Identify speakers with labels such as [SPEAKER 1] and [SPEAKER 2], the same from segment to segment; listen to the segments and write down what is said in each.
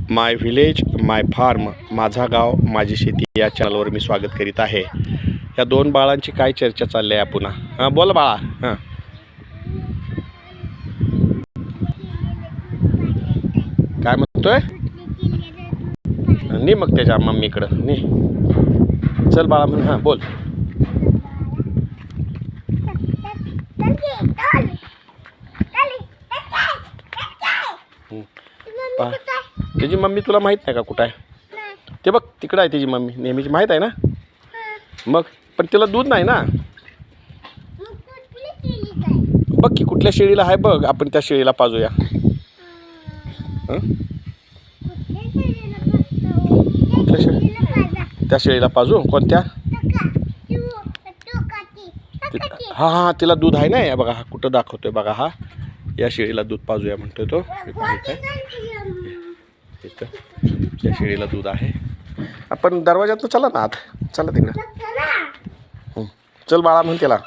[SPEAKER 1] माय village माय form, माझा गाव माझी शेती या चॅनलवर मी स्वागत करीत आहे. या दोन बाळांची काय चर्चा चालली आहे पुन्हा? हां बोल बाळा. हां काय म्हणतोय? नी मग त्याच्या मम्मीकडं नी. चल बाळा म्हण. हां बोल. त्याची मम्मी तुला माहित नाही का कुठं आहे? ते बघ तिकडं आहे त्याची मम्मी, नेहमीची माहीत आहे ना. मग पण तिला दूध नाही ना. बघ की कुठल्या शेळीला आहे बघ, आपण त्या शेळीला पाजूया. त्या शेळीला पाजू. कोणत्या? हा हा तिला दूध आहे ना. बघा हा कुठं दाखवतोय बघा. हा या शेळीला दूध पाजूया म्हणतोय तो. इथं त्या शेळीला दूध आहे. आपण दरवाजातून चला ना आत. चला तिकडं. चल बाळा म्हण त्याला.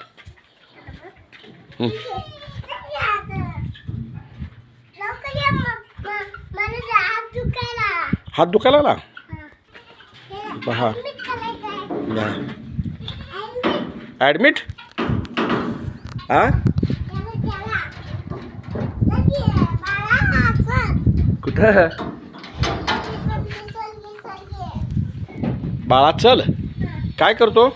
[SPEAKER 1] हात दुखायला लागला. हा ॲडमिट. हा कुठं बाळा? चल. काय करतो?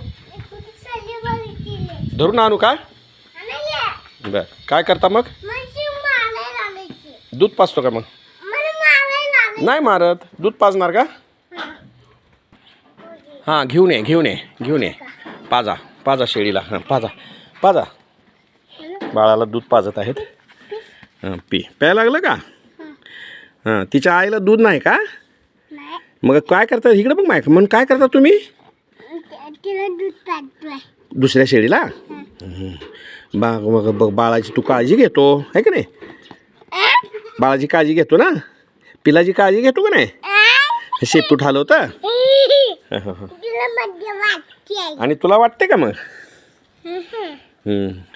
[SPEAKER 1] धरून आणू का? बर. काय करता मग? दूध पाजतो का मग? नाही मारत. दूध पाजणार का? हां घेऊन ये घेऊन ये घेऊन ये. पाजा पाजा शेळीला. हां पाजा पाजा. बाळाला दूध पाजत आहेत. हां पी. प्यायला लागलं का? हां तिच्या आईला दूध नाही का? मग काय करता? इकडे बघ माय. म्हणून काय करता तुम्ही? दुसऱ्या शेळीला मग बाळाची तू काळजी घेतो आहे का नाही? बाळाची काळजी घेतो ना. पिलाची काळजी घेतो का नाही? शेपूट हलवतं. आणि तुला वाटते का मग?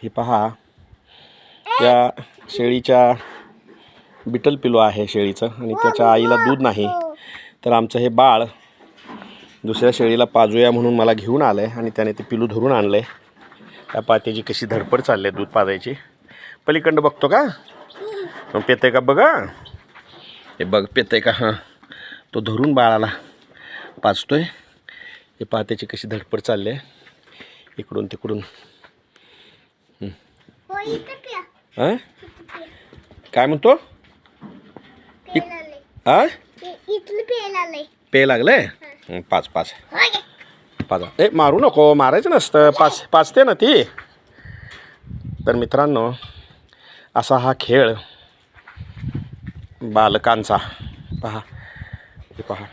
[SPEAKER 1] हे पहा त्या शेळीच्या बिटल पिलो आहे शेळीचं, आणि त्याच्या आईला दूध नाही. तर आमचं हे बाळ दुसऱ्या शेळीला पाजूया म्हणून मला घेऊन आलं आहे, आणि त्याने ते पिलू धरून आणलं आहे. त्या पात्याची कशी धडपड चालली आहे दूध पाजायची. पलीकडं बघतो का? पेतय का बघा. हे बघ पेतय का? हां तो धरून बाळाला पाजतोय. हे पात्याची कशी धडपड चालली आहे इकडून तिकडून. हां काय म्हणतो? हां पे लागलंय. पाच पाच पाजा. ए मारू नको. मारायचं नसतं. पाचते ना ती. तर मित्रांनो असा हा खेळ बालकांचा. पहा हे पहा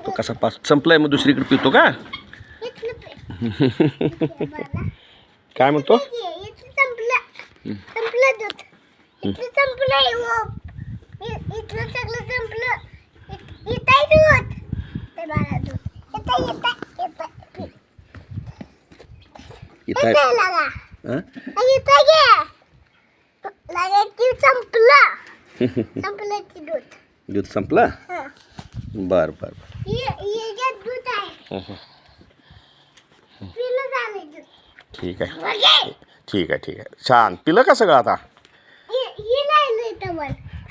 [SPEAKER 1] तो कसा पास. संपलाय मग दुसरीकडे पितो का? काय म्हणतो? दूध संपलं. बर बर बर. ठीक आहे ठीक आहे ठीक आहे. छान. पिलं का सगळं आता?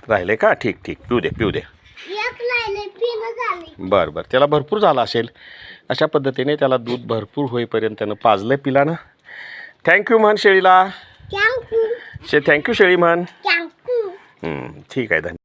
[SPEAKER 1] राहिले का? ठीक ठीक. पिऊ दे पिऊ दे. बरं बरं. त्याला भरपूर झालं असेल. अशा पद्धतीने त्याला दूध भरपूर होईपर्यंत त्यानं पाजलं पिलानं. थँक्यू म्हण शेळीला. थँक्यू शेळी म्हण. ठीक आहे. धन्यवाद.